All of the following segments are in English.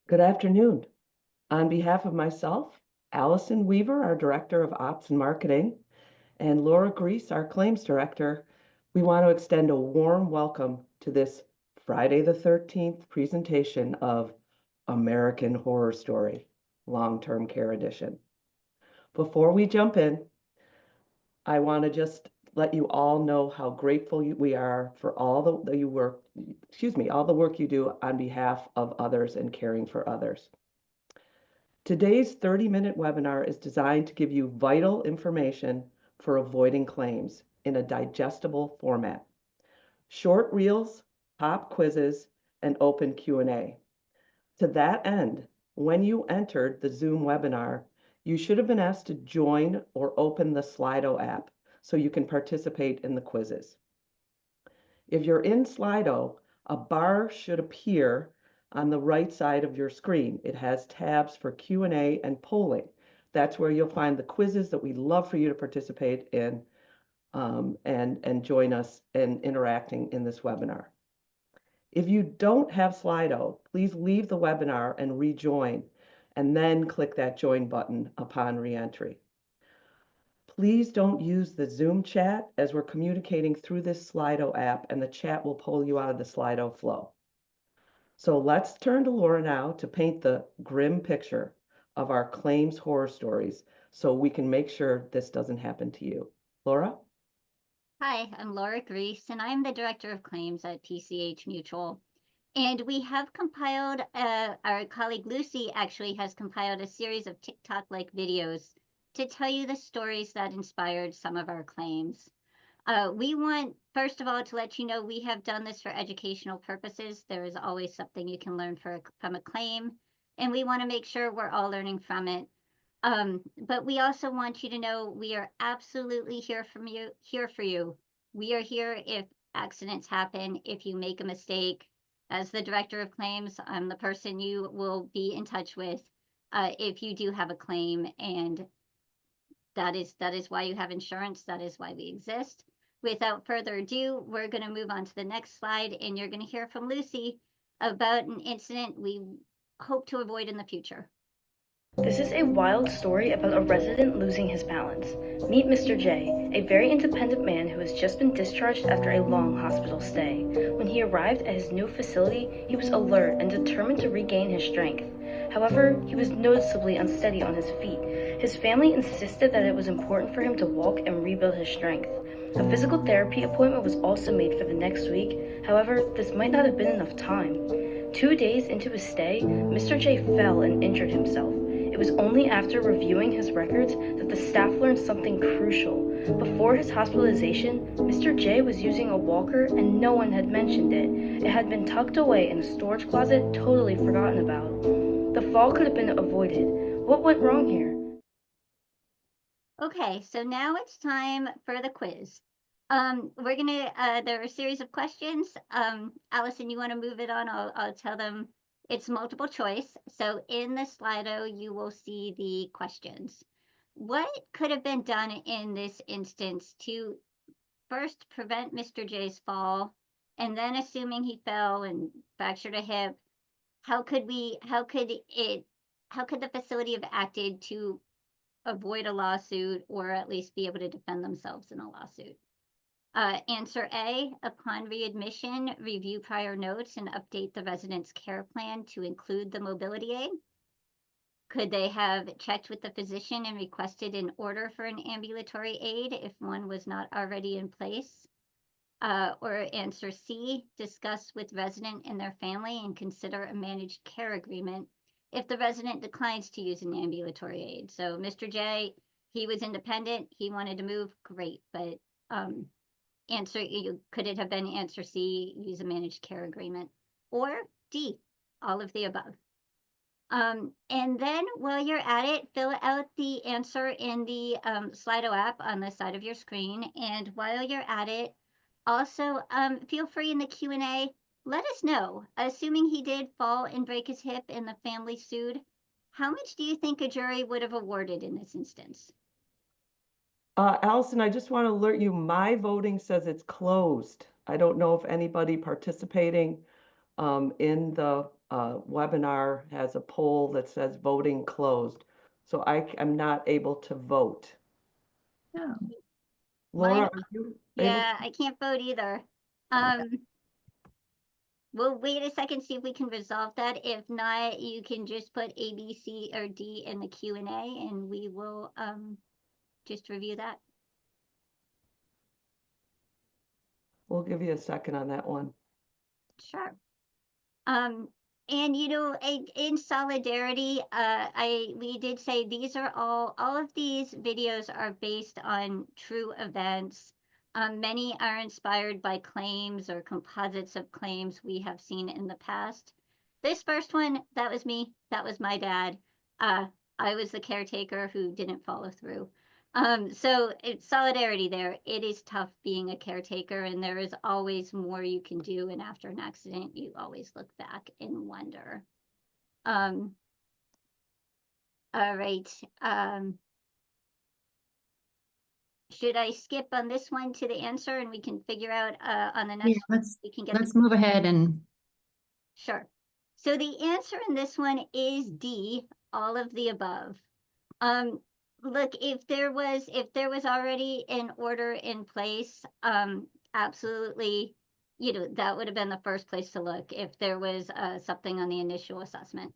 Good afternoon. On behalf of myself, Allison Weaver, our Director of Ops and Marketing, and Laura Grease, our Claims Director, we want to extend a warm welcome to this Friday the 13th presentation of American Horror Story, Long-Term Care Edition. Before we jump in, I want to just let you all know how grateful we are for all the work you do on behalf of others and caring for others. Today's 30-minute webinar is designed to give you vital information for avoiding claims in a digestible format. Short reels, pop quizzes, and open Q&A. To that end, when you entered the Zoom webinar, you should have been asked to join or open the Slido app so you can participate in the quizzes. If you're in Slido, a bar should appear on the right side of your screen. It has tabs for Q&A and polling. That's where you'll find the quizzes that we'd love for you to participate in and join us in interacting in this webinar. If you don't have Slido, please leave the webinar and rejoin, and then click that join button upon reentry. Please don't use the Zoom chat as we're communicating through this Slido app, and the chat will pull you out of the Slido flow. So let's turn to Laura now to paint the grim picture of our claims horror stories so we can make sure this doesn't happen to you. Laura? Hi, I'm Laura Grease, and I'm the Director of Claims at PCH Mutual. And we have compiled, our colleague Lucy actually has compiled a series of TikTok-like videos to tell you the stories that inspired some of our claims. We want, first of all, to let you know we have done this for educational purposes. There is always something you can learn from a claim, and we want to make sure we're all learning from it. But we also want you to know we are absolutely here for you. We are here if accidents happen, if you make a mistake. As the Director of Claims, I'm the person you will be in touch with if you do have a claim, and that is why you have insurance. That is why we exist. Without further ado, we're going to move on to the next slide, and you're going to hear from Lucy about an incident we hope to avoid in the future. This is a wild story about a resident losing his balance. Meet Mr. J, a very independent man who has just been discharged after a long hospital stay. When he arrived at his new facility, he was alert and determined to regain his strength. However, he was noticeably unsteady on his feet. His family insisted that it was important for him to walk and rebuild his strength. A physical therapy appointment was also made for the next week. However, this might not have been enough time. 2 days into his stay, Mr. J fell and injured himself. It was only after reviewing his records that the staff learned something crucial. Before his hospitalization, Mr. J was using a walker and no one had mentioned it. It had been tucked away in a storage closet, totally forgotten about. The fall could have been avoided. What went wrong here? Okay, so now it's time for the quiz. We're gonna, there are a series of questions. Allison, you wanna move it on? I'll tell them it's multiple choice. So in the Slido, you will see the questions. What could have been done in this instance to first prevent Mr. J's fall, and then assuming he fell and fractured a hip, how could the facility have acted to avoid a lawsuit or at least be able to defend themselves in a lawsuit? Answer A, upon readmission, review prior notes and update the resident's care plan to include the mobility aid. Could they have checked with the physician and requested an order for an ambulatory aid if one was not already in place? Or answer C, discuss with resident and their family and consider a managed care agreement if the resident declines to use an ambulatory aid. So Mr. J, he was independent, he wanted to move, great, but could it have been answer C, use a managed care agreement, or D, all of the above? And then while you're at it, fill out the answer in the Slido app on the side of your screen. And while you're at it, also feel free in the Q&A, let us know, assuming he did fall and break his hip and the family sued, how much do you think a jury would have awarded in this instance? Allison, I just want to alert you, my voting says it's closed. I don't know if anybody participating in the webinar has a poll that says voting closed. So I'm not able to vote. Oh. Laura, are you able? Yeah, I can't vote either. We'll wait a second, see if we can resolve that. If not, you can just put A, B, C, or D in the Q&A, and we will just review that. We'll give you a second on that one. Sure. And you know, in solidarity, we did say these are all of these videos are based on true events. Many are inspired by claims or composites of claims we have seen in the past. This first one, that was me. That was my dad. I was the caretaker who didn't follow through. So it's solidarity there. It is tough being a caretaker, and there is always more you can do. And after an accident, you always look back and wonder. All right. Should I skip on this one to the answer, and we can figure out on the next Yeah, one we can get let's move ahead and Sure. So the answer in this one is D, all of the above. Look, if there was already an order in place, absolutely, you know, that would have been the first place to look if there was something on the initial assessment.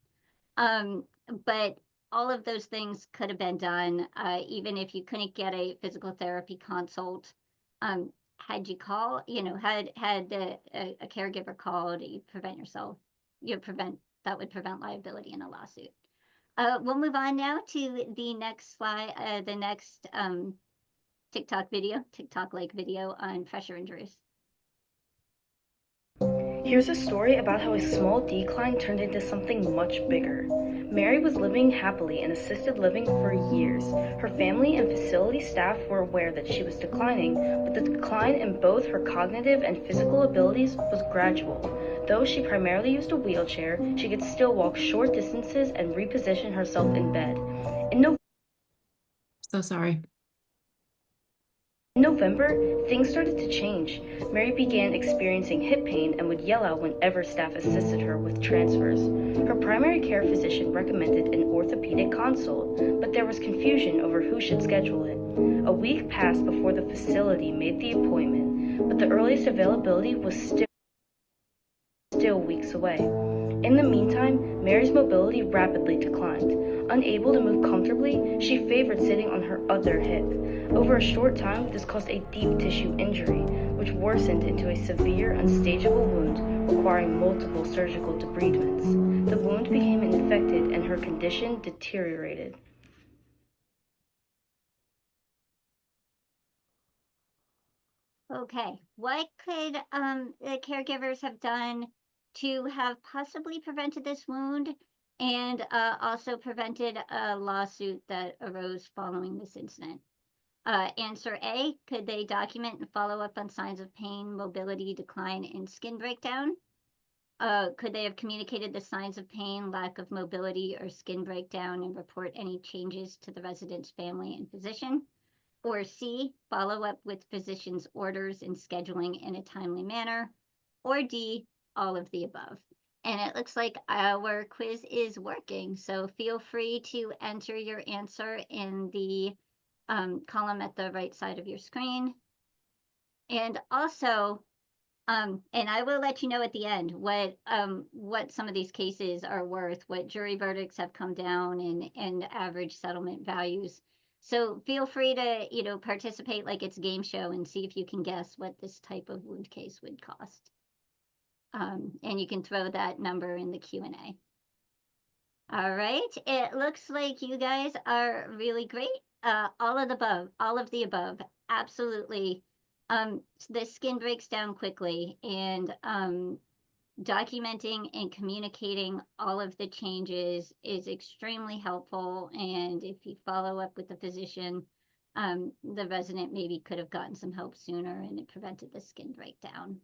But all of those things could have been done, even if you couldn't get a physical therapy consult. Had you call, you know, had a caregiver called, you prevent yourself, that would prevent liability in a lawsuit. We'll move on now to the next slide, the next TikTok-like video on pressure injuries. Here's a story about how a small decline turned into something much bigger. Mary was living happily in assisted living for years. Her family and facility staff were aware that she was declining, but the decline in both her cognitive and physical abilities was gradual. Though she primarily used a wheelchair, she could still walk short distances and reposition herself in bed. so sorry. In November, things started to change. Mary began experiencing hip pain and would yell out whenever staff assisted her with transfers. Her primary care physician recommended an orthopedic consult, but there was confusion over who should schedule it. A week passed before the facility made the appointment, but the earliest availability was still weeks away. In the meantime, Mary's mobility rapidly declined. Unable to move comfortably, she favored sitting on her other hip. Over a short time, this caused a deep tissue injury, which worsened into a severe, unstageable wound requiring multiple surgical debridements. The wound became infected and her condition deteriorated. Okay, what could the caregivers have done to have possibly prevented this wound and also prevented a lawsuit that arose following this incident? Answer A, could they document and follow up on signs of pain, mobility, decline, and skin breakdown? Could they have communicated the signs of pain, lack of mobility, or skin breakdown and report any changes to the resident's family and physician? Or C, follow up with physician's orders and scheduling in a timely manner? Or D, all of the above? And it looks like our quiz is working, so feel free to enter your answer in the column at the right side of your screen. And also, and I will let you know at the end what some of these cases are worth, what jury verdicts have come down, and average settlement values. So feel free to, you know, participate like it's a game show and see if you can guess what this type of wound case would cost. And you can throw that number in the Q&A. All right, it looks like you guys are really great. All of the above, absolutely. The skin breaks down quickly, and documenting and communicating all of the changes is extremely helpful. And if you follow up with the physician, the resident maybe could have gotten some help sooner and it prevented the skin breakdown.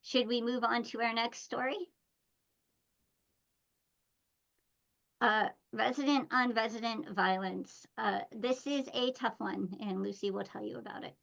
Should we move on to our next story? Resident on resident violence. This is a tough one, and Lucy will tell you about it.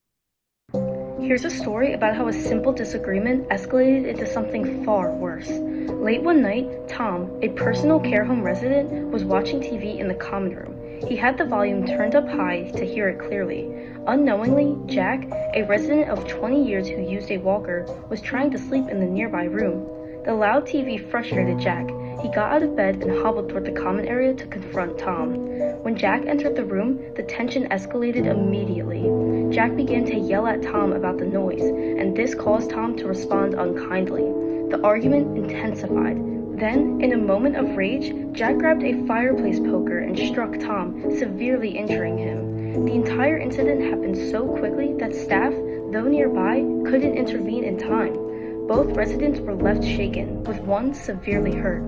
Here's a story about how a simple disagreement escalated into something far worse. Late one night, Tom, a personal care home resident, was watching TV in the common room. He had the volume turned up high to hear it clearly. Unknowingly, Jack, a resident of 20 years who used a walker, was trying to sleep in the nearby room. The loud TV frustrated Jack. He got out of bed and hobbled toward the common area to confront Tom. When Jack entered the room, the tension escalated immediately. Jack began to yell at Tom about the noise, and this caused Tom to respond unkindly. The argument intensified. Then, in a moment of rage, Jack grabbed a fireplace poker and struck Tom, severely injuring him. The entire incident happened so quickly that staff, though nearby, couldn't intervene in time. Both residents were left shaken, with one severely hurt.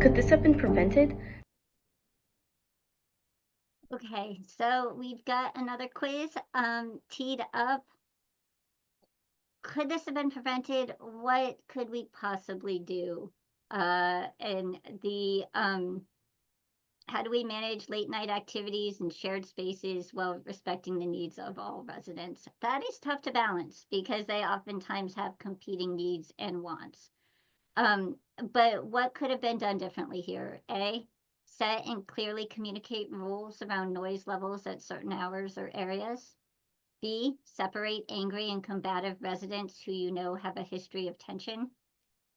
Could this have been prevented? Okay, so we've got another quiz teed up. Could this have been prevented? What could we possibly do? And the how do we manage late night activities and shared spaces while respecting the needs of all residents? That is tough to balance because they oftentimes have competing needs and wants. But what could have been done differently here? A, set and clearly communicate rules around noise levels at certain hours or areas. B, separate angry and combative residents who you know have a history of tension.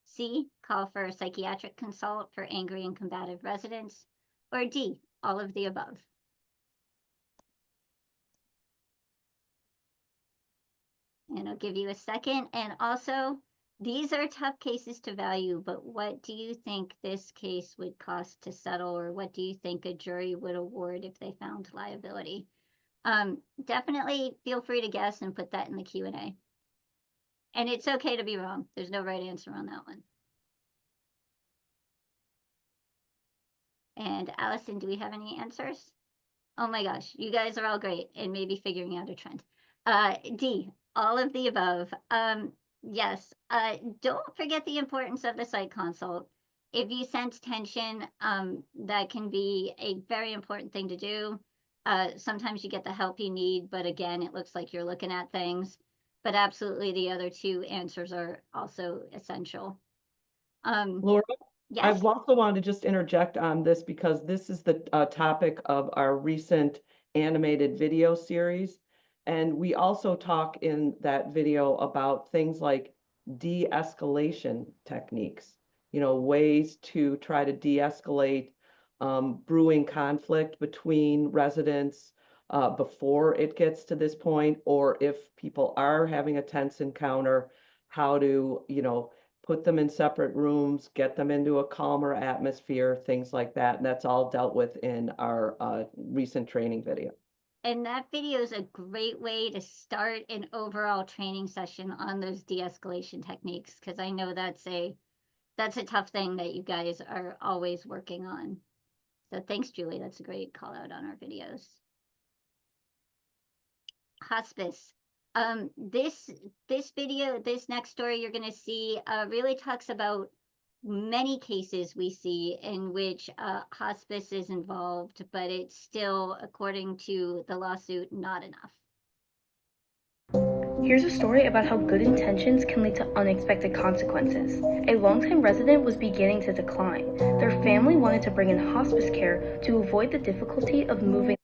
C, call for a psychiatric consult for angry and combative residents. Or D, all of the above. And I'll give you a second. And also, these are tough cases to value, but what do you think this case would cost to settle, or what do you think a jury would award if they found liability? Definitely feel free to guess and put that in the Q&A. And it's okay to be wrong. There's no right answer on that one. And Allison, do we have any answers? Oh my gosh, you guys are all great and maybe figuring out a trend. D, all of the above. Yes, don't forget the importance of the site consult. If you sense tension, that can be a very important thing to do. Sometimes you get the help you need, but again, it looks like you're looking at things. But absolutely, the other two answers are also essential. Laura, Yes. I've also wanted to just interject on this because this is the topic of our recent animated video series. And we also talk in that video about things like de-escalation techniques, ways to try to de-escalate brewing conflict between residents before it gets to this point, or if people are having a tense encounter, how to, put them in separate rooms, get them into a calmer atmosphere, things like that. And that's all dealt with in our recent training video. And that video is a great way to start an overall training session on those de-escalation techniques, because I know that's a tough thing that you guys are always working on. So thanks, Julie. That's a great call out on our videos. Hospice. This video, this next story you're going to see really talks about many cases we see in which hospice is involved, but it's still, according to the lawsuit, not enough. Here's a story about how good intentions can lead to unexpected consequences. A longtime resident was beginning to decline. Their family wanted to bring in hospice care to avoid the difficulty of moving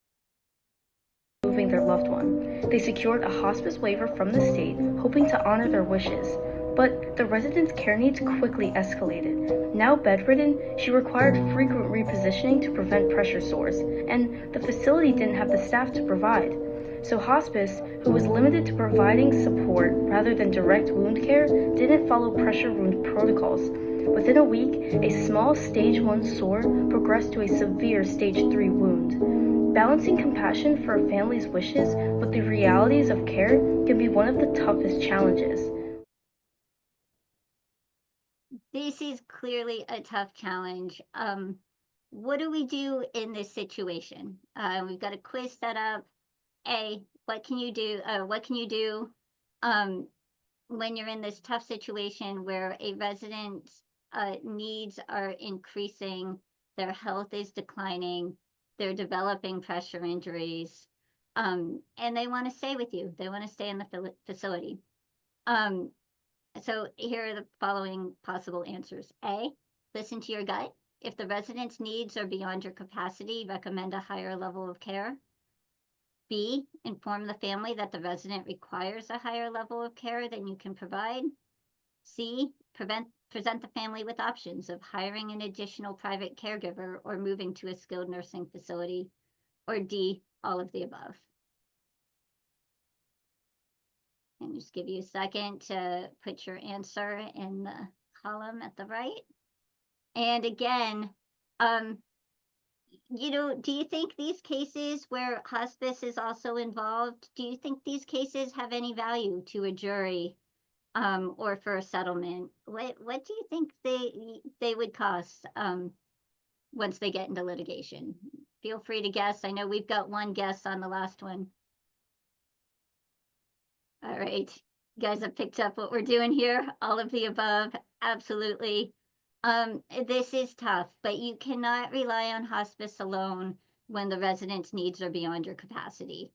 their loved one. They secured a hospice waiver from the state, hoping to honor their wishes. But the resident's care needs quickly escalated. Now bedridden, she required frequent repositioning to prevent pressure sores, and the facility didn't have the staff to provide. So hospice, who was limited to providing support rather than direct wound care, didn't follow pressure wound protocols. Within a week, a small stage 1 sore progressed to a severe stage 3 wound. Balancing compassion for a family's wishes with the realities of care can be one of the toughest challenges. This is clearly a tough challenge. What do we do in this situation? We've got a quiz set up. A, what can you do? When you're in this tough situation where a resident's needs are increasing, their health is declining, they're developing pressure injuries, and they want to stay with you. They want to stay in the facility. So here are the following possible answers. A, listen to your gut. If the resident's needs are beyond your capacity, recommend a higher level of care. B, inform the family that the resident requires a higher level of care than you can provide. C, present the family with options of hiring an additional private caregiver or moving to a skilled nursing facility. Or D, all of the above. And just give you a second to put your answer in the column at the right. And again, do you think these cases where hospice is also involved, do you think these cases have any value to a jury, or for a settlement? What do you think they would cost, once they get into litigation? Feel free to guess. I know we've got one guess on the last one. All right, you guys have picked up what we're doing here. All of the above, absolutely. This is tough, but you cannot rely on hospice alone when the resident's needs are beyond your capacity.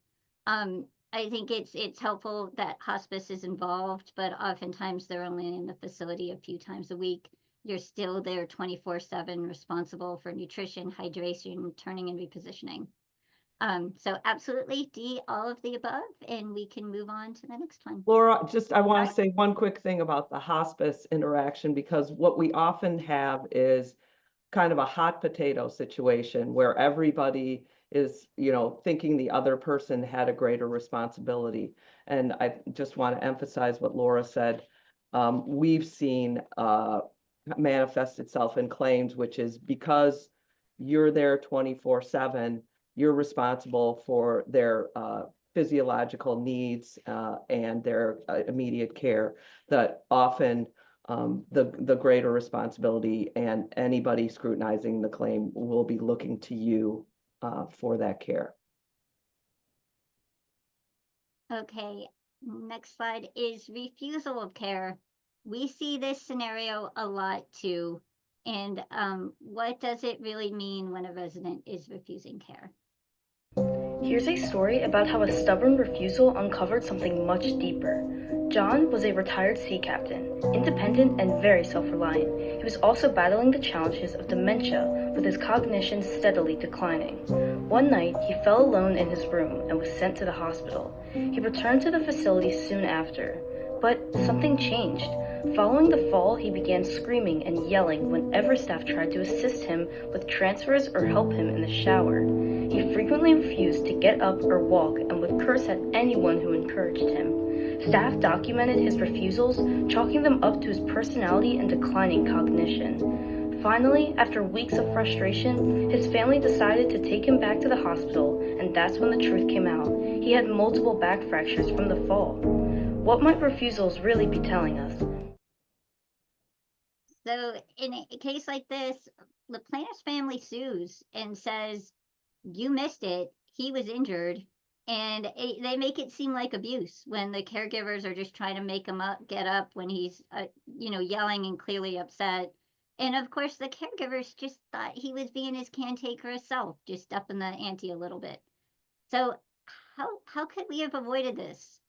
I think it's helpful that hospice is involved, but oftentimes they're only in the facility a few times a week. You're still there 24/7, responsible for nutrition, hydration, turning and repositioning. So absolutely D, all of the above, and we can move on to the next one. Laura, I want Right. to say one quick thing about the hospice interaction, because what we often have is kind of a hot potato situation where everybody is, thinking the other person had a greater responsibility. And I just want to emphasize what Laura said. We've seen manifest itself in claims, which is because you're there 24/7, you're responsible for their physiological needs and their immediate care, that often the greater responsibility, and anybody scrutinizing the claim will be looking to you for that care. Okay, next slide is refusal of care. We see this scenario a lot too. And what does it really mean when a resident is refusing care? Here's a story about how a stubborn refusal uncovered something much deeper. John was a retired sea captain, independent and very self-reliant. He was also battling the challenges of dementia, with his cognition steadily declining. One night, he fell alone in his room and was sent to the hospital. He returned to the facility soon after, but something changed. Following the fall, he began screaming and yelling whenever staff tried to assist him with transfers or help him in the shower. He frequently refused to get up or walk and would curse at anyone who encouraged him. Staff documented his refusals, chalking them up to his personality and declining cognition. Finally, after weeks of frustration, his family decided to take him back to the hospital, and that's when the truth came out. He had multiple back fractures from the fall. What might refusals really be telling us? So in a case like this, the plaintiff's family sues and says, you missed it, he was injured, and they make it seem like abuse when the caregivers are just trying to make him get up when he's yelling and clearly upset. And of course the caregivers just thought he was being his cantankerous self, just upping the ante a little bit. So how could we have avoided this?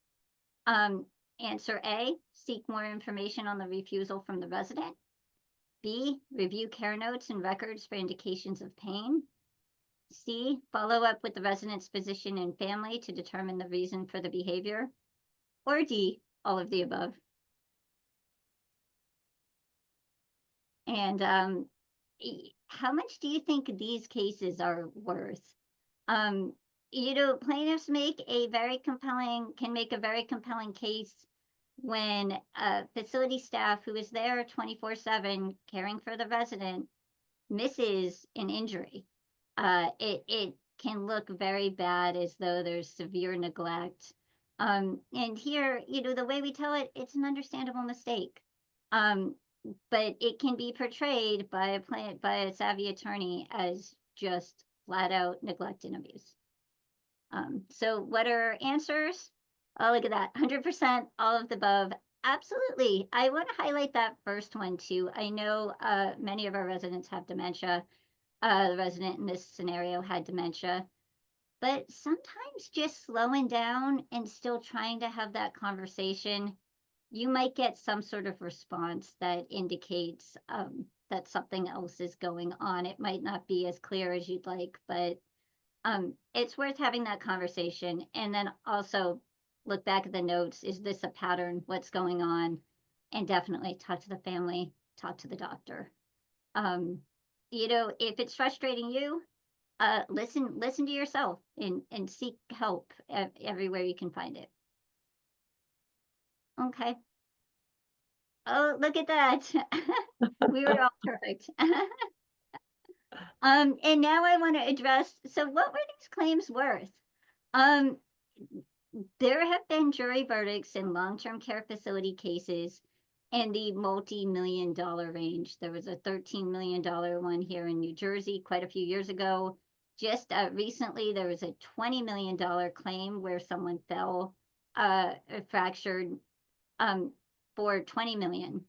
Answer A, seek more information on the refusal from the resident. B, review care notes and records for indications of pain. C, follow up with the resident's physician and family to determine the reason for the behavior. Or D, all of the above. And how much do you think these cases are worth? Plaintiffs can make a very compelling case when facility staff who is there 24/7 caring for the resident misses an injury. It can look very bad, as though there's severe neglect. And here, the way we tell it, it's an understandable mistake. But it can be portrayed by a savvy attorney as just flat out neglect and abuse. So what are answers? Oh, look at that, 100%, all of the above. Absolutely. I want to highlight that first one too. I know many of our residents have dementia. The resident in this scenario had dementia. But sometimes just slowing down and still trying to have that conversation you might get some sort of response that indicates that something else is going on. It might not be as clear as you'd like, but it's worth having that conversation. And then also look back at the notes. Is this a pattern? What's going on? And definitely talk to the family, talk to the doctor. If it's frustrating you, listen to yourself and seek help everywhere you can find it. Okay. Oh, look at that. We were all perfect. And now I want to address, so what were these claims worth? There have been jury verdicts in long-term care facility cases in the multi-million dollar range. There was a $13 million one here in New Jersey quite a few years ago. Just recently, there was a $20 million claim where someone fell fractured for 20 million.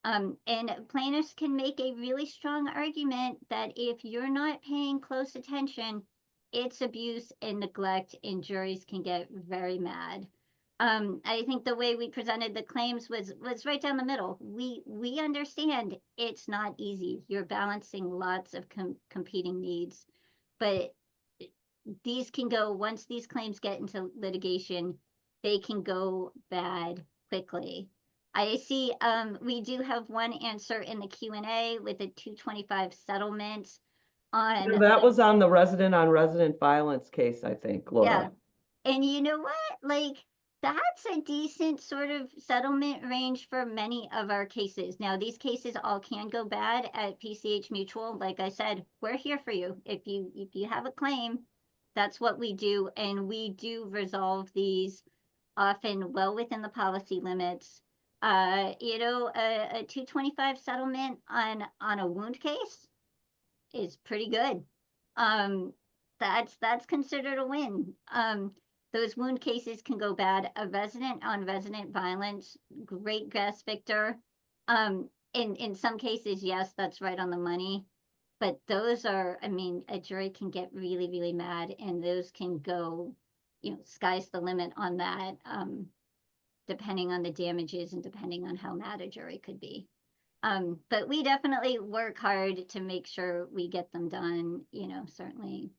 And plaintiffs can make a really strong argument that if you're not paying close attention, it's abuse and neglect, and juries can get very mad. I think the way we presented the claims was right down the middle. We understand it's not easy. You're balancing lots of competing needs, but these can go, once these claims get into litigation, they can go bad quickly. I see we do have one answer in the Q&A with a 225 settlement on. That was on the resident-on-resident violence case, I think, Laura. Yeah. And you know what? Like, that's a decent sort of settlement range for many of our cases. Now, these cases all can go bad at PCH Mutual. Like I said, we're here for you. If you have a claim, that's what we do. And we do resolve these often well within the policy limits. A 225 settlement on a wound case is pretty good. That's considered a win. Those wound cases can go bad. A resident on resident violence, great guess, Victor. In some cases, yes, that's right on the money. But those are, I mean, a jury can get really, really mad, and those can go, sky's the limit on that, depending on the damages and depending on how mad a jury could be. But we definitely work hard to make sure we get them done, certainly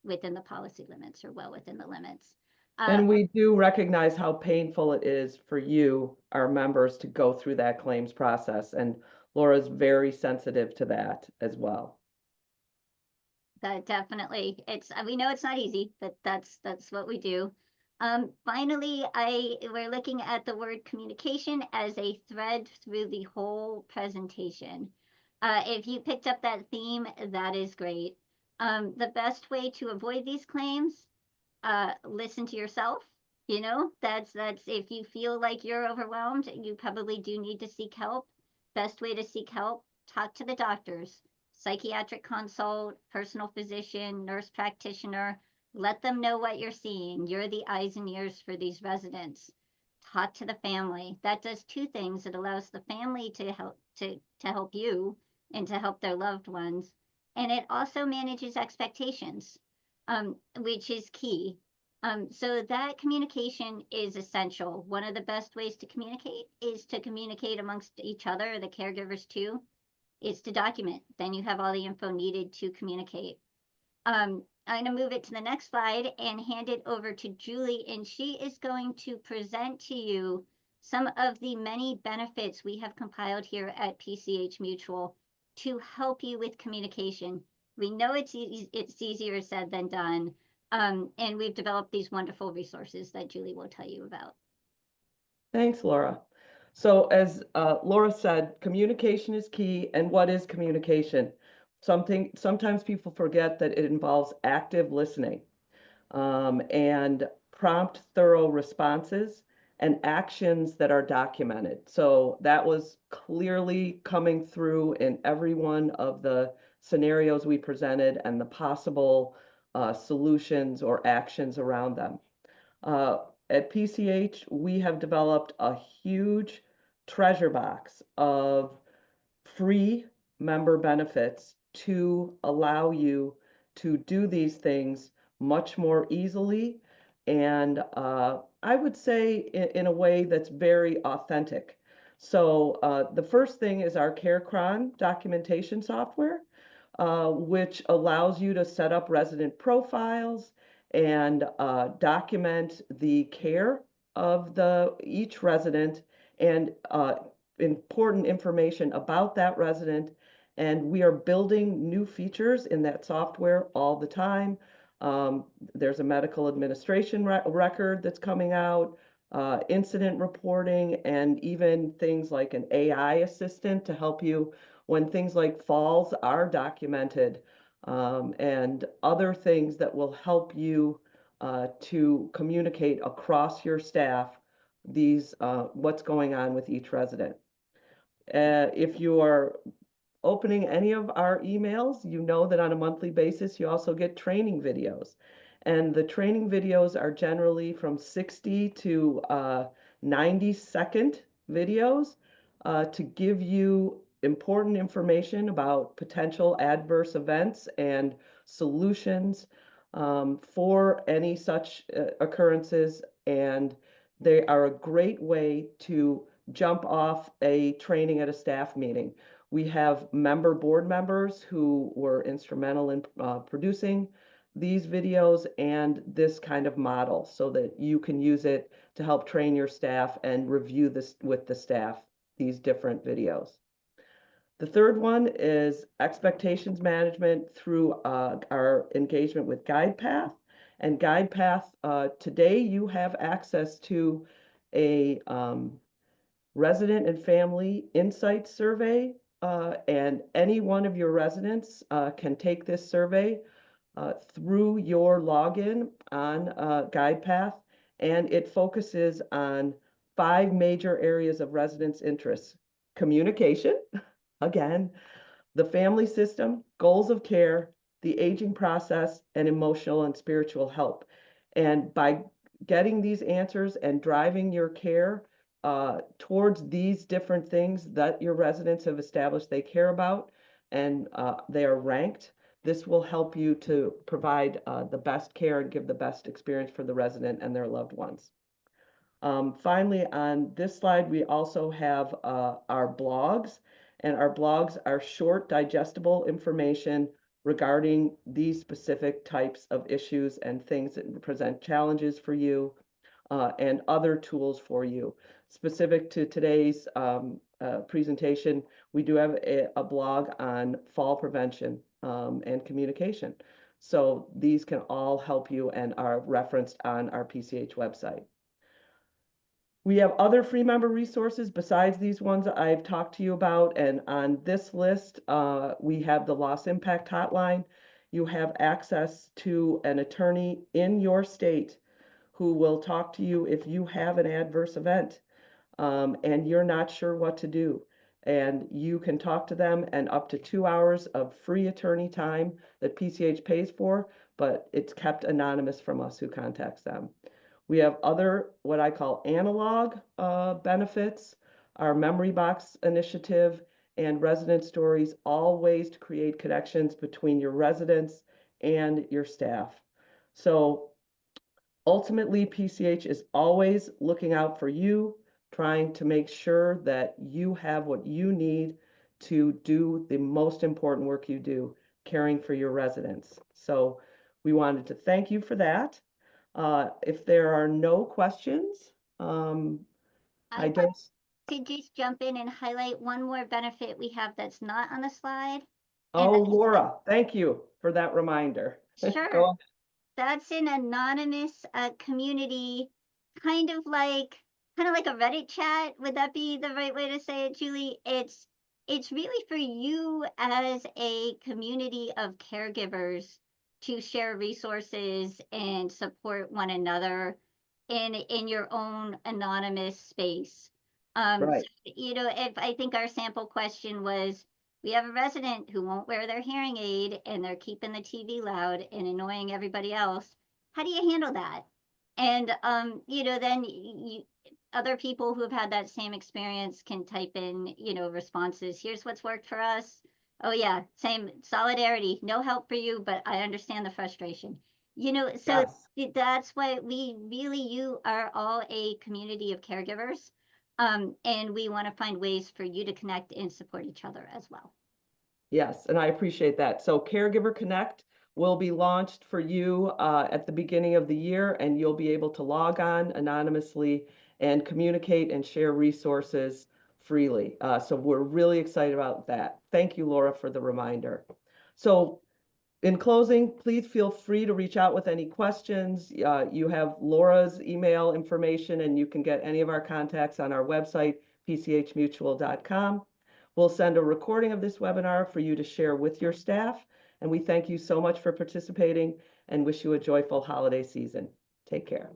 within the policy limits or well within the limits. And we do recognize how painful it is for you, our members, to go through that claims process. And Laura's very sensitive to that as well. That definitely, we know it's not easy, but that's what we do. Finally, we're looking at the word communication as a thread through the whole presentation. If you picked up that theme, that is great. The best way to avoid these claims, listen to yourself. That's if you feel like you're overwhelmed, you probably do need to seek help. Best way to seek help, talk to the doctors, psychiatric consult, personal physician, nurse practitioner. Let them know what you're seeing. You're the eyes and ears for these residents. Talk to the family. That does two things. It allows the family to help you and to help their loved ones. And it also manages expectations, which is key. So that communication is essential. One of the best ways to communicate is to communicate amongst each other, the caregivers too, is to document. Then you have all the info needed to communicate. I'm going to move it to the next slide and hand it over to Julie, and she is going to present to you some of the many benefits we have compiled here at PCH Mutual to help you with communication. We know it's easier said than done, and we've developed these wonderful resources that Julie will tell you about. Thanks, Laura. So as Laura said, communication is key. And what is communication? Sometimes people forget that it involves active listening, and prompt, thorough responses and actions that are documented. So that was clearly coming through in every one of the scenarios we presented and the possible solutions or actions around them. At PCH, we have developed a huge treasure box of free member benefits to allow you to do these things much more easily and I would say in a way that's very authentic. So the first thing is our CareChron documentation software, which allows you to set up resident profiles and document the care of each resident and important information about that resident. And we are building new features in that software all the time. There's a medical administration record that's coming out, incident reporting, and even things like an AI assistant to help you when things like falls are documented, and other things that will help you to communicate across your staff what's going on with each resident. If you are opening any of our emails, you know that on a monthly basis, you also get training videos. And the training videos are generally from 60 to 90-second videos to give you important information about potential adverse events and solutions for any such occurrences. And they are a great way to jump off a training at a staff meeting. We have board members who were instrumental in producing these videos and this kind of model so that you can use it to help train your staff and review this with the staff, these different videos. The third one is expectations management through our engagement with GuidePath. And GuidePath, today you have access to a resident and family insight survey, and any one of your residents can take this survey through your login on GuidePath, and it focuses on 5 major areas of residents' interests: communication, again, the family system, goals of care, the aging process, and emotional and spiritual help. And by getting these answers and driving your care towards these different things that your residents have established they care about, and they are ranked, this will help you to provide the best care and give the best experience for the resident and their loved ones. Finally, on this slide, we also have our blogs, and our blogs are short, digestible information regarding these specific types of issues and things that present challenges for you, and other tools for you. Specific to today's presentation, we do have a blog on fall prevention and communication. So these can all help you and are referenced on our PCH website. We have other free member resources besides these ones I've talked to you about. And on this list, we have the Loss Impact Hotline. You have access to an attorney in your state who will talk to you if you have an adverse event and you're not sure what to do. And you can talk to them, and up to 2 hours of free attorney time that PCH pays for, but it's kept anonymous from us who contacts them. We have other, what I call analog benefits, our Memory Box initiative, and resident stories, all ways to create connections between your residents and your staff. So ultimately, PCH is always looking out for you, trying to make sure that you have what you need to do the most important work you do, caring for your residents. So we wanted to thank you for that. If there are no questions, I don't. To just jump in and highlight one more benefit we have that's not on the slide. Oh, Laura, thank you for that reminder. Sure. Go on. That's an anonymous community, kind of like a Reddit chat. Would that be the right way to say it, Julie? It's really for you as a community of caregivers to share resources and support one another in your own anonymous space. Right. So, if I think our sample question was, we have a resident who won't wear their hearing aid and they're keeping the TV loud and annoying everybody else. How do you handle that? And then other people who have had that same experience can type in, responses. Here's what's worked for us. Oh yeah, same solidarity. No help for you, but I understand the frustration. You know, so Yes. that's why you are all a community of caregivers. And we want to find ways for you to connect and support each other as well. Yes, and I appreciate that. So Caregiver Connect will be launched for you at the beginning of the year, and you'll be able to log on anonymously and communicate and share resources freely. So we're really excited about that. Thank you, Laura, for the reminder. So in closing, please feel free to reach out with any questions. You have Laura's email information, and you can get any of our contacts on our website, pchmutual.com. We'll send a recording of this webinar for you to share with your staff. And we thank you so much for participating and wish you a joyful holiday season. Take care.